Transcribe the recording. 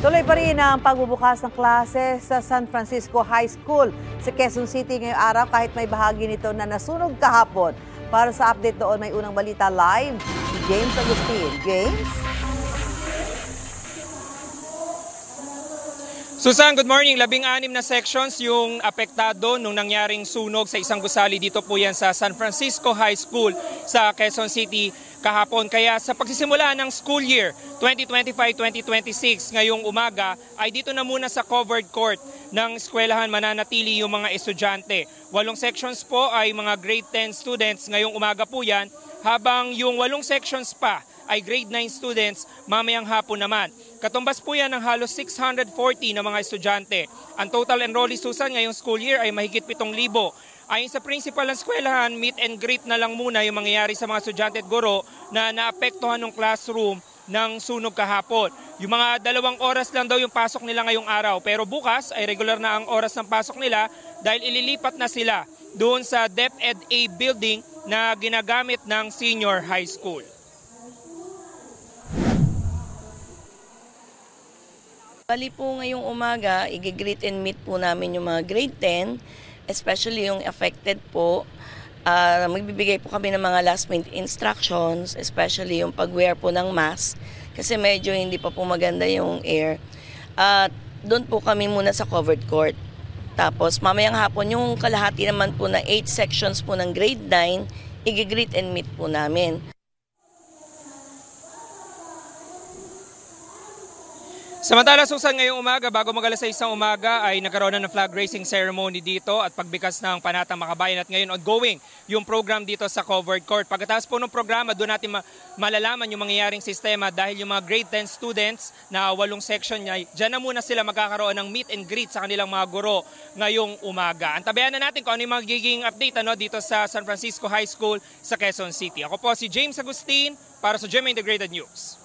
Tuloy pa rin ang pagbubukas ng klase sa San Francisco High School sa Quezon City ngayong araw kahit may bahagi nito na nasunog kahapon. Para sa update doon, may unang balita live si James Agustin. James? Susan, good morning. 16 na sections yung apektado nung nangyaring sunog sa isang gusali. Dito po yan sa San Francisco High School sa Quezon City kahapon. Kaya sa pagsisimula ng school year 2025-2026 ngayong umaga ay dito na muna sa covered court ng eskwelahan mananatili yung mga estudyante. 8 sections po ay mga grade 10 students ngayong umaga po yan, habang yung 8 sections pa ay grade 9 students mamayang hapon naman. Katumbas po yan ng halos 640 na mga estudyante. Ang total enrollees, Susan, ngayong school year ay mahigit 7,000. Ayon sa principal ng eskwelahan, meet and greet na lang muna yung mangyayari sa mga estudyante at guro na naapektuhan ng classroom ng sunog kahapon. Yung mga 2 oras lang daw yung pasok nila ngayong araw, pero bukas ay regular na ang oras ng pasok nila dahil ililipat na sila doon sa DepEd A building na ginagamit ng senior high school. Bali po ngayong umaga, i-greet and meet po namin yung mga grade 10, especially yung affected po. Magbibigay po kami ng mga last minute instructions, especially yung pag-wear po ng mask, kasi medyo hindi pa po maganda yung air. At doon po kami muna sa covered court. Tapos mamayang hapon yung kalahati naman po na 8 sections po ng grade 9, i-greet and meet po namin. Samantala, Susan, ngayong umaga, bago mag-alas 6 ng umaga, ay nagkaroon na ng flag raising ceremony dito at pagbikas ng Panatang Makabayan. At ngayon, ongoing yung program dito sa covered court. Pagkatapos po ng programa, doon natin malalaman yung mangyayaring sistema dahil yung mga grade 10 students na 8 section niya, dyan na muna sila magkakaroon ng meet and greet sa kanilang mga guro ngayong umaga. Antabayan na natin kung ano yung magiging update dito sa San Francisco High School sa Quezon City. Ako po si James Agustin para sa GMA Integrated News.